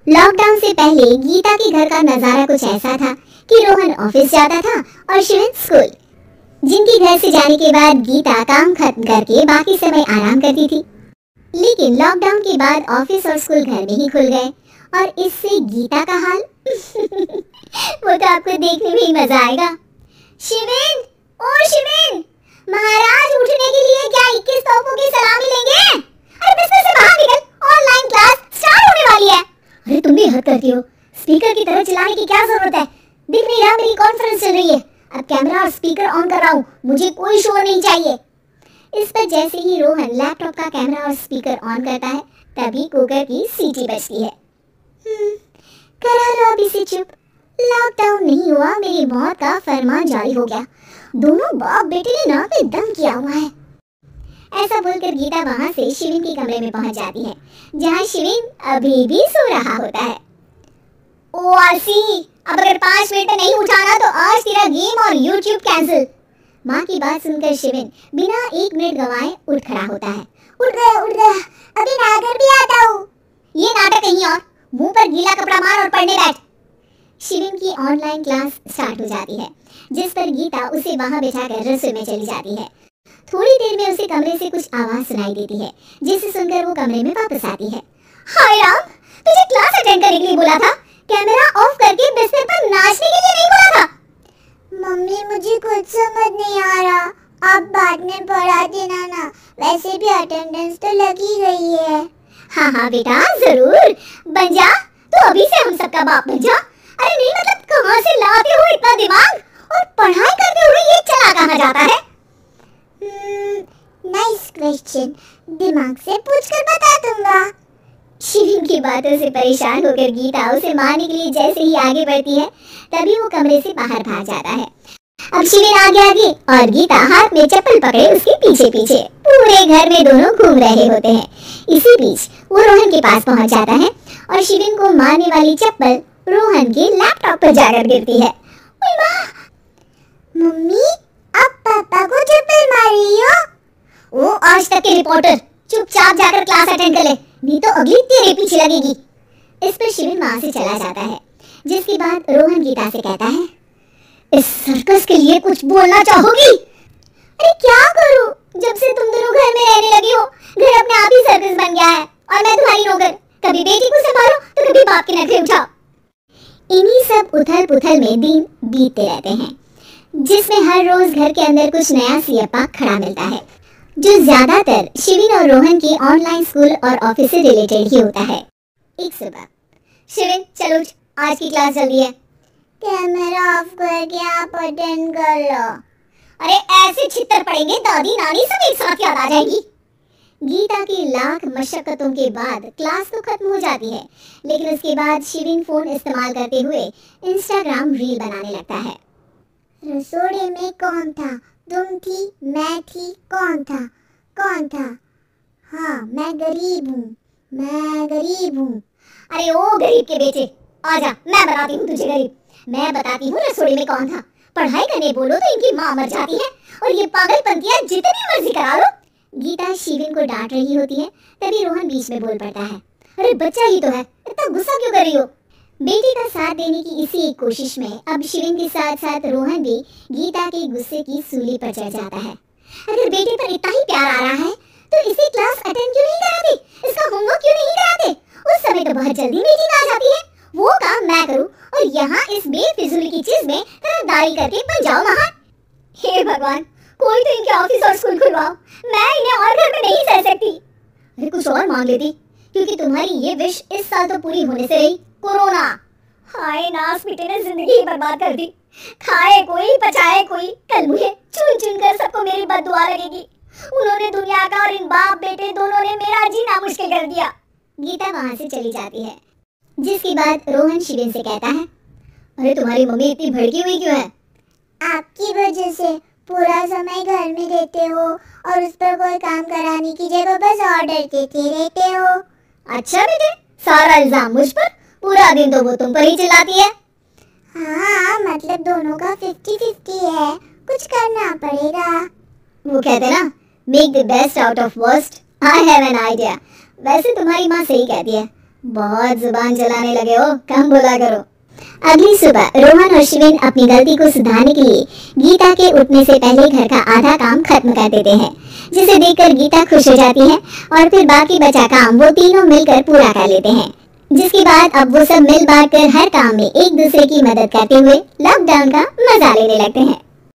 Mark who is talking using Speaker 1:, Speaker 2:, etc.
Speaker 1: Lockdown से पहले गीता के घर का नजारा कुछ ऐसा था कि रोहन ऑफिस जाता था और शिवन स्कूल। जिनके घर से जाने के बाद गीता काम खत्म करके बाकी समय आराम करती थी। लेकिन लॉकडाउन के बाद ऑफिस और स्कूल घर में ही खुल गए और इससे गीता का हाल वो तो आपको देखने में ही मजा आएगा। शिवन, ओ शिवन, महाराज उठने के लिए क्या 21 तोपों की सलामी लेंगे? अरे बिस्तर से बाहर निकल, ऑनलाइन क्लास स्टार्ट होने वाली है। अरे तुम भी हद करती हो, स्पीकर की तरह चिल्लाने की क्या जरूरत है? दिख नहीं रहा मेरी कॉन्फ्रेंस चल रही है। अब कैमरा और स्पीकर ऑन कर रहा हूँ, मुझे कोई शोर नहीं चाहिए। इस पर जैसे ही रोहन लैपटॉप का कैमरा और स्पीकर ऑन करता है तभी कुकर की सीटी बजती है। करा लो अभी से चुप। लॉकडाउन नहीं हुआ, मेरी मौत का फरमान जारी हो गया। दोनों बाप बेटे ने नाक में दम किया हुआ है। ऐसा बोलकर गीता वहां से शिविन के कमरे में पहुंच जाती है, जहां शिविन अभी भी सो रहा होता है। ओ आरसी, अब अगर 5 मिनट नहीं उठाना तो आज तेरा गेम और यूट्यूब कैंसिल। माँ की बात सुनकर शिविन बिना 1 मिनट गंवाए उठ खड़ा होता है। उठ गया, अभी नहाकर भी आता हूँ। ये नाटक कहीं और, मुंह पर गीला कपड़ा मार और पढ़ने बैठ। शिविन की ऑनलाइन क्लास स्टार्ट हो जाती है, जिस पर गीता उसे वहां बिठाकर रसोई में चली जाती है। थोड़ी देर में उसे कमरे से कुछ आवाज सुनाई देती है, जिसे सुनकर वो कमरे में वापस आती है। हाय राम, तुझे क्लास अटेंड करने के लिए बोला था, कैमरा ऑफ करके बिस्तर पर नाचने के लिए नहीं बोला था।
Speaker 2: मम्मी मुझे कुछ समझ नहीं आ रहा, आप बाद में पढ़ा देना ना, वैसे भी अटेंडेंस तो लगी गई है।
Speaker 1: हाँ बेटा, जरूर बन जा, तो अभी से हम सबका बाप बन जा। अरे नहीं मतलब कहाँ से लाते हो इतना दिमाग, और पढ़ाई करते हुए ये चला कहाँ जाता है?
Speaker 2: नाइस क्वेश्चन, दिमाग से पूछकर बता दूंगा।
Speaker 1: शिविन की बातों से परेशान होकर गीता उसे मारने के लिए जैसे ही आगे बढ़ती है तभी वो कमरे से बाहर भाग जाता है। अब शिविन आगे और गीता हाथ में चप्पल पकड़े उसके पीछे पीछे पूरे घर में दोनों घूम रहे होते हैं। इसी बीच वो रोहन के पास पहुंच जाता है और शिविन को मारने वाली चप्पल रोहन के लैपटॉप पर जाकर गिरती है।
Speaker 2: मम्मी, आप पापा को चप्पल मारी हो?
Speaker 1: वो आज तक के रिपोर्टर, चुपचाप जाकर क्लास अटेंड कर ले, नहीं तो अगली तेरे पीछे लगेगी। इस पर शिविन वहां से चला जाता है, जिसके बाद रोहन गीता से कहता है, इस सर्कस के लिए कुछ बोलना चाहोगी? अरे क्या करूं, जब से तुम दोनों घर में रहने लगी हो, घर अपने आप ही सर्कस बन गया है और मैं तुम्हारी नौकर। कभी बेटी को संभालो तो कभी बाप के नखरे उठाओ। इन्हीं सब उथल पुथल में दिन बीतते रहते हैं, जिसमें हर रोज घर के अंदर कुछ नया सियापा खड़ा मिलता है, जो ज्यादातर शिविन और रोहन की ऑनलाइन स्कूल और ऑफिस से रिलेटेड ही होता है। एक सुबह, शिविन चलो आज की क्लास जल्दी है।
Speaker 2: कैमरा ऑफ करके आप अटेंड कर लो।
Speaker 1: अरे ऐसे छितर पड़ेंगे दादी नानी सब एक साथ याद आ जाएगी। गीता की लाख मशक्कतों के बाद क्लास तो खत्म हो जाती है, लेकिन उसके बाद शिविन फोन इस्तेमाल करते हुए इंस्टाग्राम रील बनाने लगता है।
Speaker 2: रसोड़े में कौन था? तुम थी, मैं थी, कौन था? हाँ, मैं गरीब हूँ।
Speaker 1: अरे ओ गरीब के बेटे, आजा, मैं बताती हूँ तुझे गरीब। मैं बताती हूँ रसोड़े में कौन था। पढ़ाई करने बोलो तो इनकी माँ मर जाती है और ये पागलपंतियाँ जितनी मर्जी करा लो। गीता शिविन को डांट रही होती है, तभी रोहन बीच में बोल पड़ता है। अरे बच्चा ही तो है, इतना गुस्सा क्यों कर रही हो? बेटी का साथ देने की इसी एक कोशिश में अब शिविन के साथ साथ रोहन भी गीता के गुस्से की सूली पर चढ़ जाता है। अगर बेटे पर इतना ही प्यार आ रहा है तो इसे क्लास अटेंड क्यों नहीं कराते? इसका होमवर्क क्यों नहीं कराते? उस समय तो बहुत जल्दी मीटिंग आ जाती है, वो काम मैं करूं और यहाँ इस बेफिजूल की चीज में तरफदारी करके बन जाओ महान। हे भगवान, कोई तो इनके ऑफिस और स्कूल खुलवाओ, मैं इन्हें और घर में नहीं सह सकती। अरे कुछ और मांग लेती, क्योंकि तुम्हारी ये विश इस साल तो पूरी होने से रही, कोरोना। हाय नास बेटे ने जिंदगी बर्बाद कर दी। खाए कोई पचाए कोई, कल मुझे चुन चुन कर सबको मेरी बद्दुआ लगेगी। उन्होंने दुनिया का और इन बाप बेटे दोनों ने मेरा जीना मुश्किल कर दिया। गीता वहां से चली जाती है, जिसके बाद रोहन शिविन से कहता है, अरे तुम्हारी मम्मी इतनी भड़की हुई क्यों है?
Speaker 2: आपकी वजह से पूरा समय घर में रहते हो और उस पर कोई काम कराने की जगह बस ऑर्डर देते रहते हो।
Speaker 1: अच्छा बेटे, सारा इल्जाम मुझ पर? पूरा दिन तो वो तुम पर ही चिल्लाती है।
Speaker 2: हाँ, मतलब दोनों का 50-50 है, कुछ करना पड़ेगा।
Speaker 1: वो कहते ना, make the best out of worst. I have an idea. वैसे तुम्हारी माँ सही कहती है, बहुत जुबान चलाने लगे हो, कम बोला करो। अगली सुबह रोहन और शिवेन अपनी गलती को सुधारने के लिए गीता के उठने से पहले घर का आधा काम खत्म कर देते हैं, जिसे देखकर गीता खुश हो जाती है और फिर बाकी बचा काम वो तीनों मिलकर पूरा कर लेते हैं। जिसके बाद अब वो सब मिल बांट कर हर काम में एक दूसरे की मदद करते हुए लॉकडाउन का मजा लेने लगते हैं।